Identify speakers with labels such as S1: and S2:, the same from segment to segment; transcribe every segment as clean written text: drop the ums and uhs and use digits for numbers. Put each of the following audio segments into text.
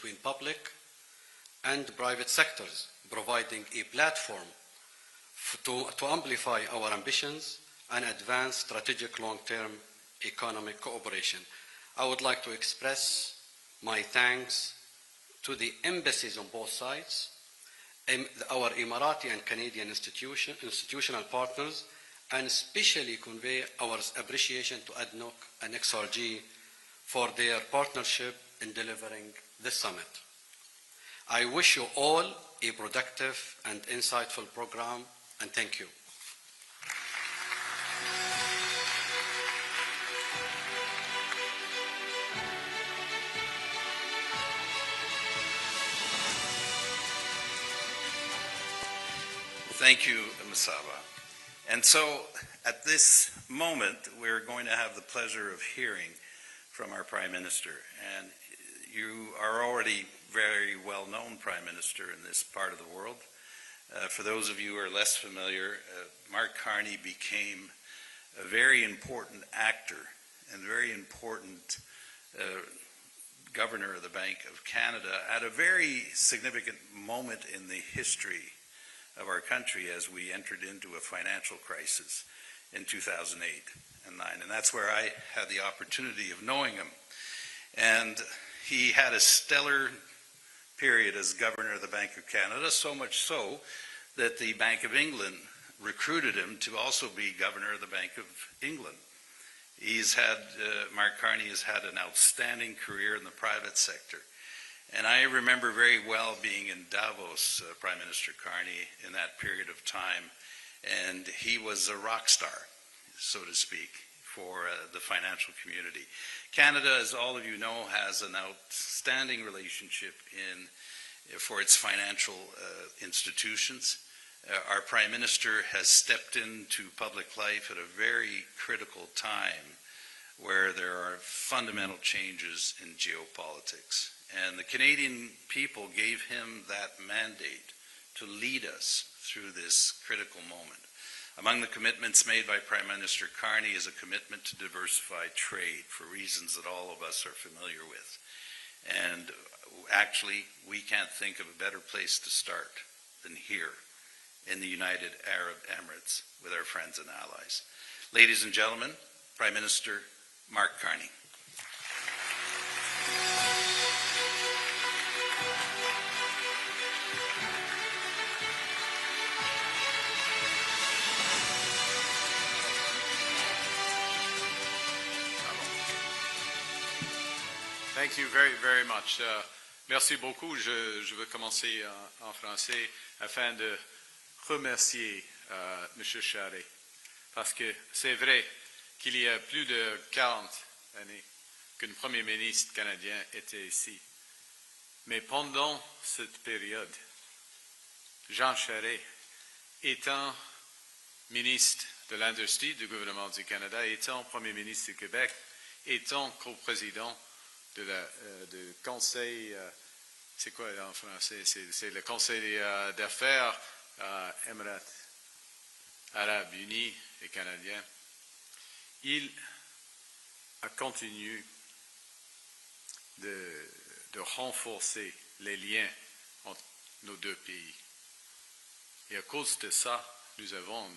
S1: between public and private sectors, providing a platform to amplify our ambitions and advance strategic long-term economic cooperation. I would like to express my thanks to the embassies on both sides, our Emirati and Canadian institutional partners, and especially convey our appreciation to ADNOC and XRG for their partnership in delivering this summit. I wish you all a productive and insightful program, and thank you.
S2: Thank you, Masaba. And so, at this moment, we're going to have the pleasure of hearing from our Prime Minister. And you are already very well-known Prime Minister in this part of the world. For those of you who are less familiar, Mark Carney became a very important actor and very important Governor of the Bank of Canada at a very significant moment in the history of our country as we entered into a financial crisis in 2008 and 9. And that's where I had the opportunity of knowing him. And he had a stellar period as Governor of the Bank of Canada, so much so that the Bank of England recruited him to also be Governor of the Bank of England. He's had, Mark Carney has had an outstanding career in the private sector. And I remember very well being in Davos, Prime Minister Carney, in that period of time, and he was a rock star, so to speak, for the financial community. Canada, as all of you know, has an outstanding relationship for its financial institutions. Our Prime Minister has stepped into public life at a very critical time where there are fundamental changes in geopolitics. And the Canadian people gave him that mandate to lead us through this critical moment. Among the commitments made by Prime Minister Carney is a commitment to diversify trade for reasons that all of us are familiar with. And actually, we can't think of a better place to start than here in the United Arab Emirates with our friends and allies. Ladies and gentlemen, Prime Minister Mark Carney.
S3: Thank you very, very much. Merci beaucoup. Je veux commencer en français afin de remercier M. Charest, parce que c'est vrai qu'il y a plus de 40 années qu'un Premier ministre canadien était ici. Mais pendant cette période, Jean Charest, étant ministre de l'Industrie du gouvernement du Canada, étant Premier ministre du Québec, étant coprésident du Conseil, c'est quoi en français? C'est le Conseil d'affaires Émirats Arabes Unis et Canadiens. Il a continué de renforcer les liens entre nos deux pays. Et à cause de ça, nous avons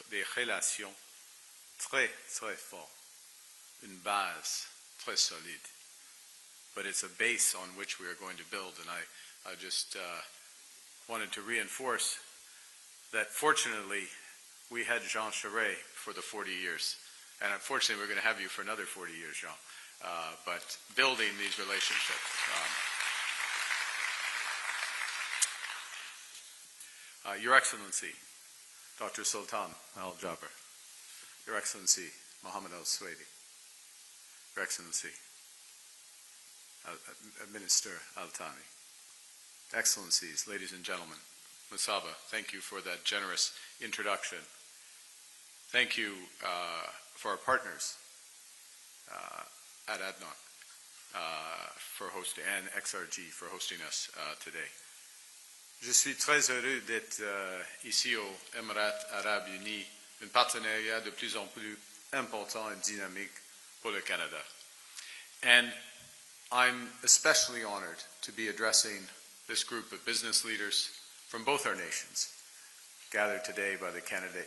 S3: des relations très, très fortes, une base très solide. But it's a base on which we are going to build, and I just wanted to reinforce that fortunately we had Jean Charest for the 40 years, and unfortunately we're going to have you for another 40 years, Jean, but building these relationships. Your Excellency, Dr. Sultan Al Jaber, Your Excellency, Mohammed Al Swedi, Your Excellency, Minister Al-Thani, Excellencies, ladies and gentlemen, Masaba, thank you for that generous introduction. Thank you for our partners at ADNOC for hosting, and XRG for hosting us today. Je suis très heureux d'être ici aux Émirats Arabes Unis, un partenariat de plus en plus important et dynamique pour le Canada. And I'm especially honored to be addressing this group of business leaders from both our nations, gathered today by the Canada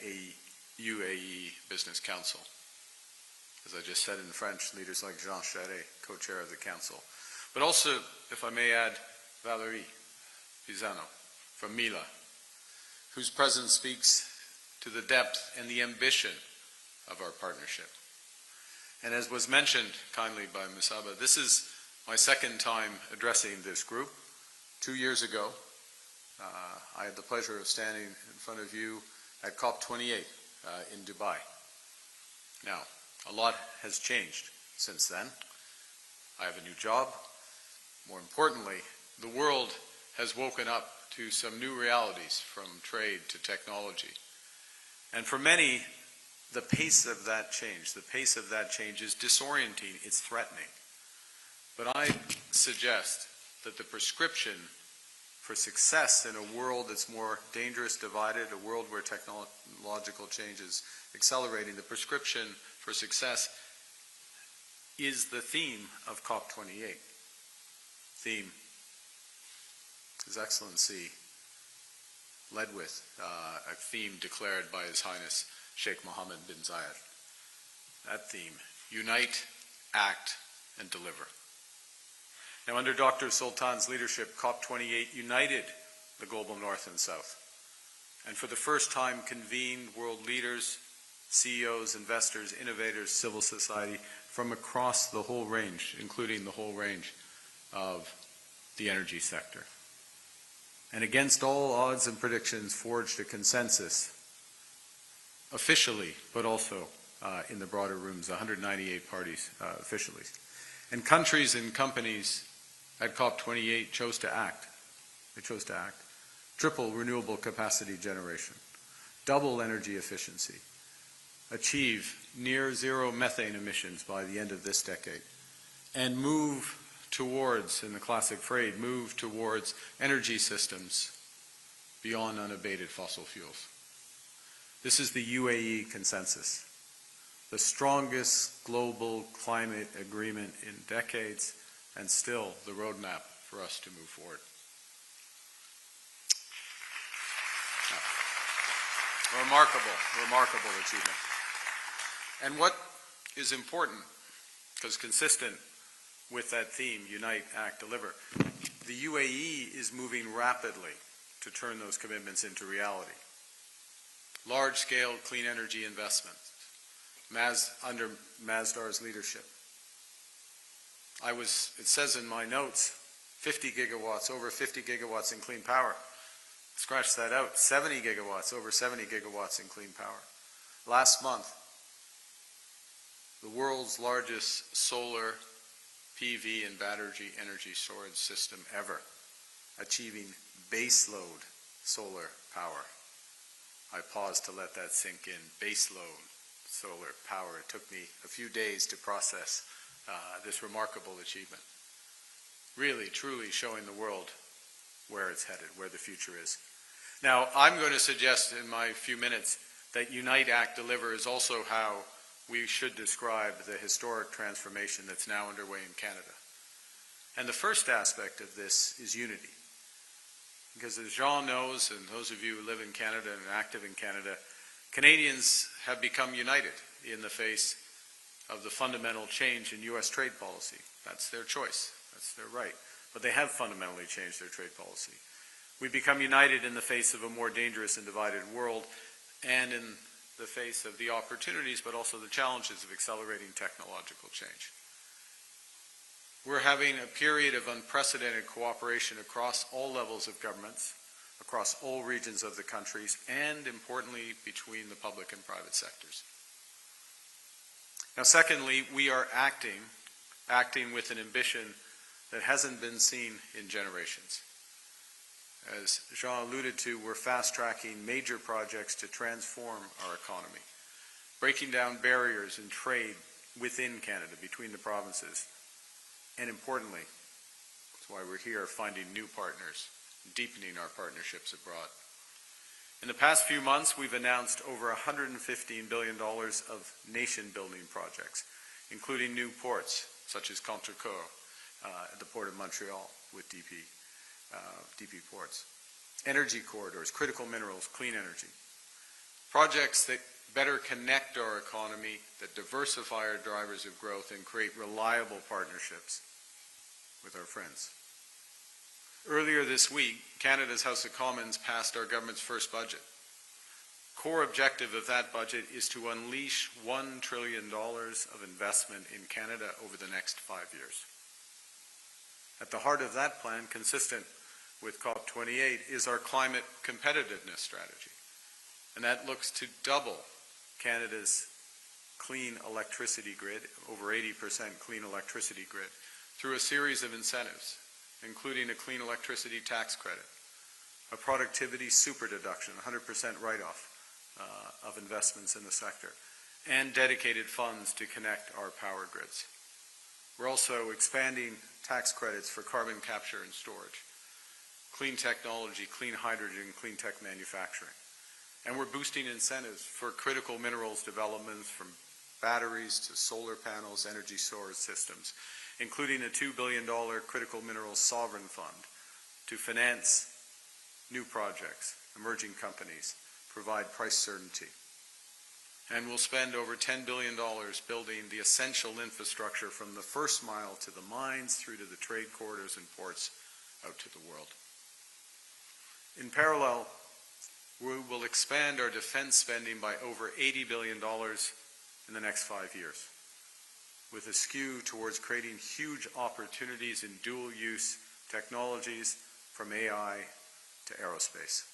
S3: UAE Business Council. As I just said in French, leaders like Jean Charest, co-chair of the council. But also, if I may add, Valérie Pisano from Mila, whose presence speaks to the depth and the ambition of our partnership. And as was mentioned kindly by Ms. Abba, this is my second time addressing this group. 2 years ago, I had the pleasure of standing in front of you at COP28 in Dubai. Now, a lot has changed since then. I have a new job. More importantly, the world has woken up to some new realities, from trade to technology. And for many, the pace of that change is disorienting, it's threatening. But I suggest that the prescription for success in a world that's more dangerous, divided, a world where technological change is accelerating, the prescription for success is the theme of COP28. Theme His Excellency led with, a theme declared by His Highness Sheikh Mohammed bin Zayed. That theme, unite, act, and deliver. Now, under Dr. Sultan's leadership, COP28 united the global North and South, and for the first time convened world leaders, CEOs, investors, innovators, civil society from across the whole range, including the whole range of the energy sector. And against all odds and predictions, forged a consensus, officially, but also in the broader rooms, 198 parties officially. And countries and companies at COP28 chose to act. They chose to act. Triple renewable capacity generation, double energy efficiency, achieve near zero methane emissions by the end of this decade, and move towards, in the classic phrase, move towards energy systems beyond unabated fossil fuels. This is the UAE consensus, the strongest global climate agreement in decades, and still the roadmap for us to move forward. Remarkable achievement. And what is important, because consistent with that theme, unite, act, deliver, the UAE is moving rapidly to turn those commitments into reality. Large-scale clean energy investments, under Masdar's leadership. It says in my notes, 50 gigawatts, over 50 gigawatts in clean power. Scratch that out, 70 gigawatts, over 70 gigawatts in clean power. Last month, the world's largest solar PV and battery energy storage system ever, achieving baseload solar power. I paused to let that sink in. Baseload solar power. It took me a few days to process this remarkable achievement. Really, truly showing the world where it's headed, where the future is. Now, I'm going to suggest in my few minutes that Unite, Act, Deliver is also how we should describe the historic transformation that's now underway in Canada. And the first aspect of this is unity. Because as Jean knows, and those of you who live in Canada and are active in Canada, Canadians have become united in the face of the fundamental change in U.S. trade policy. That's their choice. That's their right. But they have fundamentally changed their trade policy. We've become united in the face of a more dangerous and divided world, and in the face of the opportunities, but also the challenges of accelerating technological change. We're having a period of unprecedented cooperation across all levels of governments, across all regions of the countries, and importantly, between the public and private sectors. Now, secondly, we are acting with an ambition that hasn't been seen in generations. As Jean alluded to, we're fast-tracking major projects to transform our economy, breaking down barriers in trade within Canada, between the provinces, and importantly, that's why we're here, finding new partners, deepening our partnerships abroad. In the past few months, we've announced over $115 billion of nation-building projects, including new ports, such as Contrecoeur, at the Port of Montreal with DP Ports. Energy corridors, critical minerals, clean energy. Projects that better connect our economy, that diversify our drivers of growth and create reliable partnerships with our friends. Earlier this week, Canada's House of Commons passed our government's first budget. Core objective of that budget is to unleash $1 trillion of investment in Canada over the next 5 years. At the heart of that plan, consistent with COP28, is our climate competitiveness strategy. And that looks to double Canada's clean electricity grid, over 80% clean electricity grid, through a series of incentives, including a clean electricity tax credit, a productivity super deduction, 100% write-off of investments in the sector, and dedicated funds to connect our power grids. We're also expanding tax credits for carbon capture and storage, clean technology, clean hydrogen, clean tech manufacturing. And we're boosting incentives for critical minerals developments from batteries to solar panels, energy storage systems, including a $2 billion critical minerals sovereign fund to finance new projects, emerging companies, provide price certainty. And we'll spend over $10 billion building the essential infrastructure from the first mile to the mines through to the trade corridors and ports out to the world. In parallel, we will expand our defense spending by over $80 billion in the next 5 years, with a skew towards creating huge opportunities in dual-use technologies from AI to aerospace.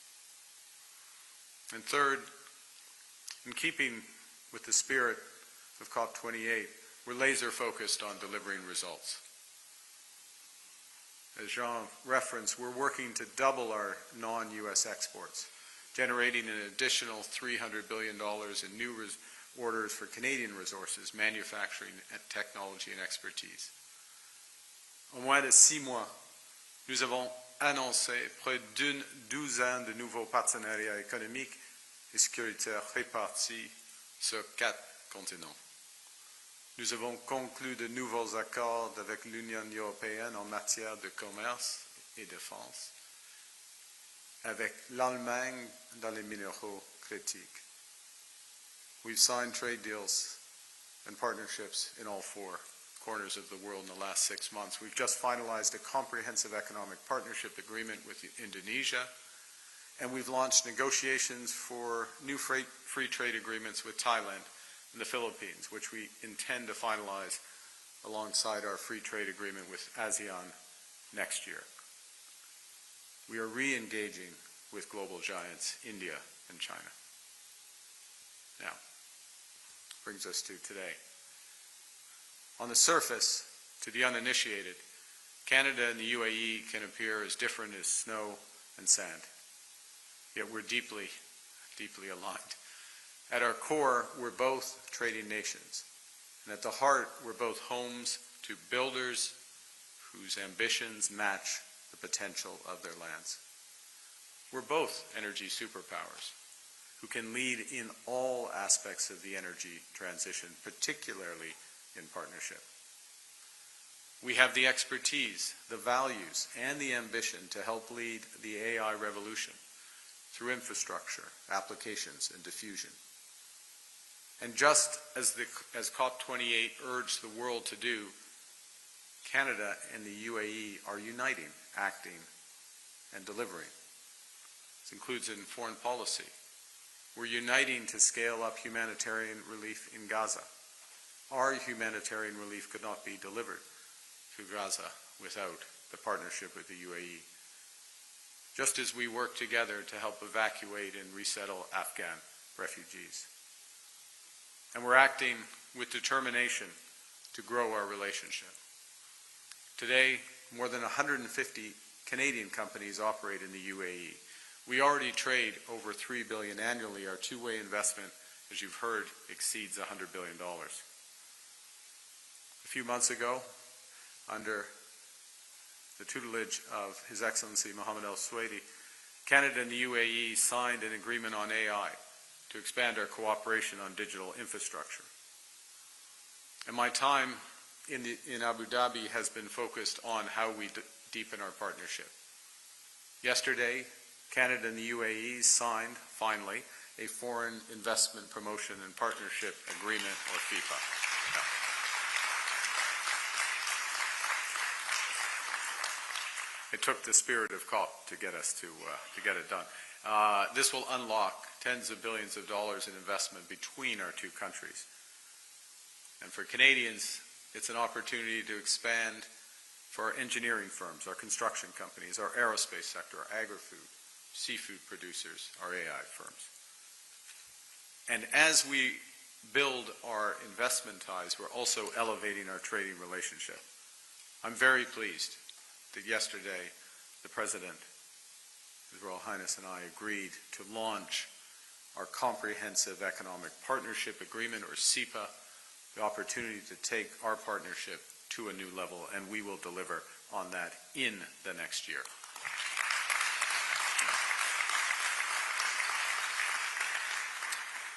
S3: And third, in keeping with the spirit of COP28, we're laser-focused on delivering results. As Jean referenced, we're working to double our non-U.S. exports, generating an additional $300 billion in new orders for Canadian resources, manufacturing, technology and expertise. En moins de 6 mois, nous avons annoncé près d'une douzaine de nouveaux partenariats économiques et sécuritaires répartis sur 4 continents. Nous avons conclu de nouveaux accords avec l'Union européenne en matière de commerce et de défense, avec l'Allemagne dans les minéraux critiques. We've signed trade deals and partnerships in all 4 corners of the world in the last 6 months. We've just finalized a comprehensive economic partnership agreement with Indonesia, and we've launched negotiations for new free trade agreements with Thailand and the Philippines, which we intend to finalize alongside our free trade agreement with ASEAN next year. We are re-engaging with global giants, India and China. Now, brings us to today. On the surface, to the uninitiated, Canada and the UAE can appear as different as snow and sand. Yet we're deeply, deeply aligned. At our core, we're both trading nations. And at the heart, we're both homes to builders whose ambitions match the potential of their lands. We're both energy superpowers who can lead in all aspects of the energy transition, particularly in partnership. We have the expertise, the values, and the ambition to help lead the AI revolution through infrastructure, applications, and diffusion. And just as COP28 urged the world to do, Canada and the UAE are uniting, acting, and delivering. This includes in foreign policy. We're uniting to scale up humanitarian relief in Gaza. Our humanitarian relief could not be delivered to Gaza without the partnership with the UAE. Just as we work together to help evacuate and resettle Afghan refugees. And we're acting with determination to grow our relationship. Today, more than 150 Canadian companies operate in the UAE. We already trade over $3 billion annually. Our two-way investment, as you've heard, exceeds $100 billion. A few months ago, under the tutelage of His Excellency Mohammed Al Suwaidi, Canada and the UAE signed an agreement on AI to expand our cooperation on digital infrastructure. And my time in Abu Dhabi has been focused on how we deepen our partnership. Yesterday, Canada and the UAE signed, finally, a Foreign Investment Promotion and Partnership Agreement, or FIPA. It took the spirit of COP to get us to get it done. This will unlock tens of billions of dollars in investment between our two countries. And for Canadians, it's an opportunity to expand for our engineering firms, our construction companies, our aerospace sector, our agri-food, seafood producers, our AI firms. And as we build our investment ties, we're also elevating our trading relationship. I'm very pleased that yesterday the President, His Royal Highness, and I agreed to launch our Comprehensive Economic Partnership Agreement, or CEPA, the opportunity to take our partnership to a new level, and we will deliver on that in the next year.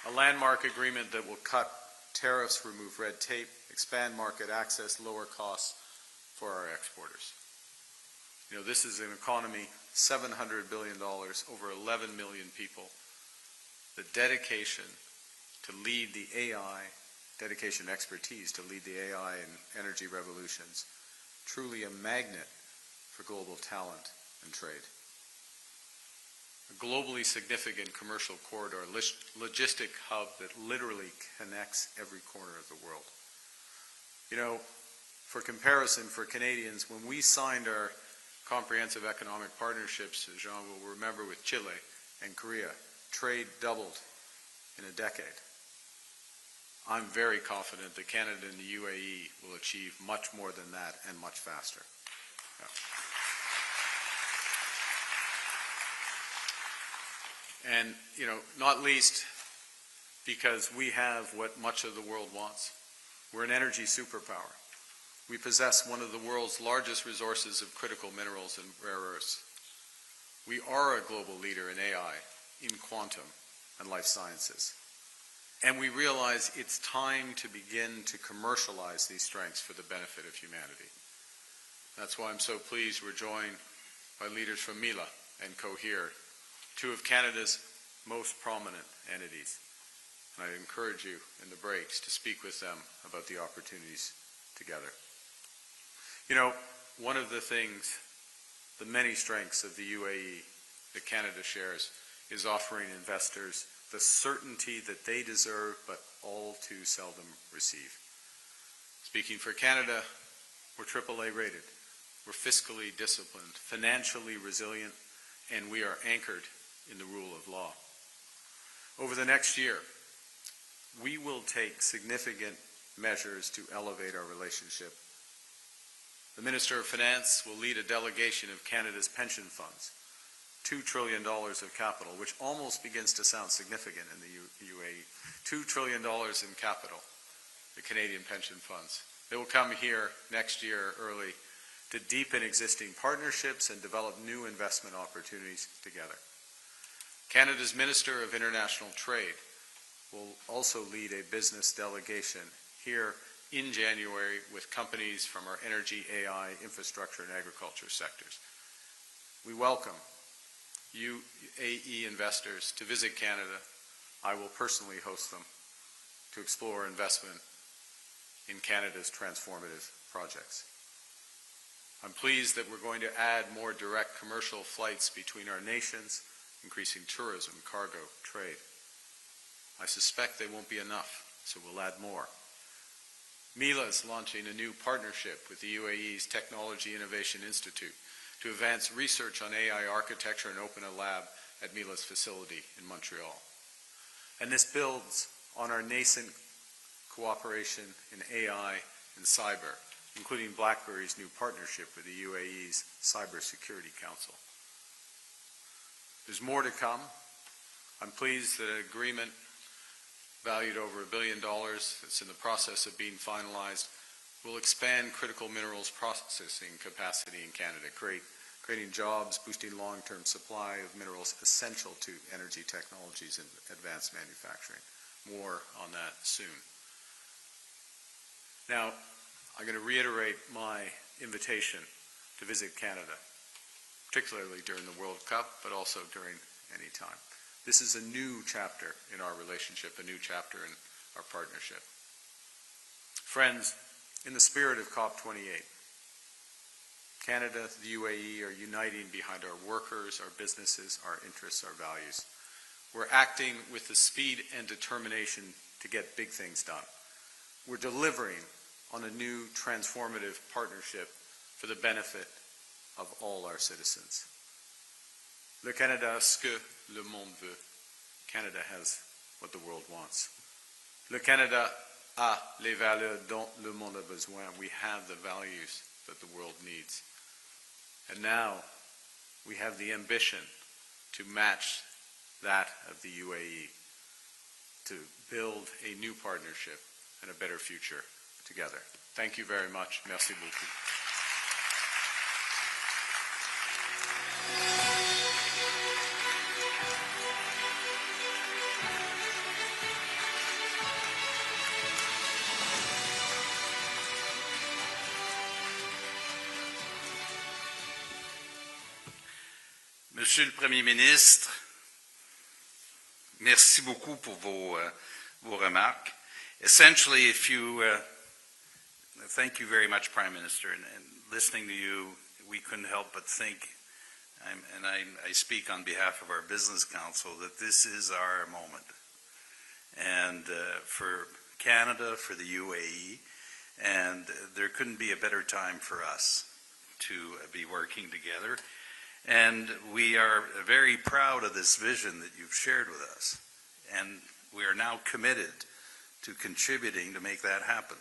S3: A landmark agreement that will cut tariffs, remove red tape, expand market access, lower costs for our exporters. You know, this is an economy, $700 billion, over 11 million people. The dedication to lead the AI, dedication and expertise to lead the AI and energy revolutions, truly a magnet for global talent and trade. A globally significant commercial corridor, logistic hub that literally connects every corner of the world. You know, for comparison, for Canadians, when we signed our comprehensive economic partnerships, as Jean will remember, with Chile and Korea, trade doubled in a decade. I'm very confident that Canada and the UAE will achieve much more than that and much faster. Yeah. And, you know, not least because we have what much of the world wants. We're an energy superpower. We possess one of the world's largest resources of critical minerals and rare earths. We are a global leader in AI, in quantum, and life sciences. And we realize it's time to begin to commercialize these strengths for the benefit of humanity. That's why I'm so pleased we're joined by leaders from Mila and Cohere, two of Canada's most prominent entities. And I encourage you in the breaks to speak with them about the opportunities together. You know, one of the things, the many strengths of the UAE that Canada shares is offering investors the certainty that they deserve but all too seldom receive. Speaking for Canada, we're AAA rated. We're fiscally disciplined, financially resilient, and we are anchored in the rule of law. Over the next year, we will take significant measures to elevate our relationship. The Minister of Finance will lead a delegation of Canada's pension funds, $2 trillion of capital, which almost begins to sound significant in the UAE. $2 trillion in capital, the Canadian pension funds. They will come here next year early to deepen existing partnerships and develop new investment opportunities together. Canada's Minister of International Trade will also lead a business delegation here in January with companies from our energy, AI, infrastructure, and agriculture sectors. We welcome UAE investors to visit Canada. I will personally host them to explore investment in Canada's transformative projects. I'm pleased that we're going to add more direct commercial flights between our nations, increasing tourism, cargo, trade. I suspect they won't be enough, so we'll add more. Mila is launching a new partnership with the UAE's Technology Innovation Institute to advance research on AI architecture and open a lab at Mila's facility in Montreal. And this builds on our nascent cooperation in AI and cyber, including BlackBerry's new partnership with the UAE's Cybersecurity Council. There's more to come. I'm pleased that an agreement valued over $1 billion that's in the process of being finalized will expand critical minerals processing capacity in Canada, creating jobs, boosting long-term supply of minerals essential to energy technologies and advanced manufacturing. More on that soon. Now, I'm going to reiterate my invitation to visit Canada, particularly during the World Cup, but also during any time. This is a new chapter in our relationship, a new chapter in our partnership. Friends, in the spirit of COP28, Canada, the UAE are uniting behind our workers, our businesses, our interests, our values. We're acting with the speed and determination to get big things done. We're delivering on a new transformative partnership for the benefit of all our citizens. Le Canada a ce que le monde veut. Canada has what the world wants. Le Canada a les valeurs dont le monde a besoin. We have the values that the world needs. And now we have the ambition to match that of the UAE, to build a new partnership and a better future together. Thank you very much. Merci beaucoup.
S2: Monsieur le Premier ministre, merci beaucoup pour vos remarques. Essentially, thank you very much, Prime Minister, and listening to you, we couldn't help but think, and I speak on behalf of our Business Council, that this is our moment. And for Canada, for the UAE, and there couldn't be a better time for us to be working together. And we are very proud of this vision that you've shared with us. And we are now committed to contributing to make that happen.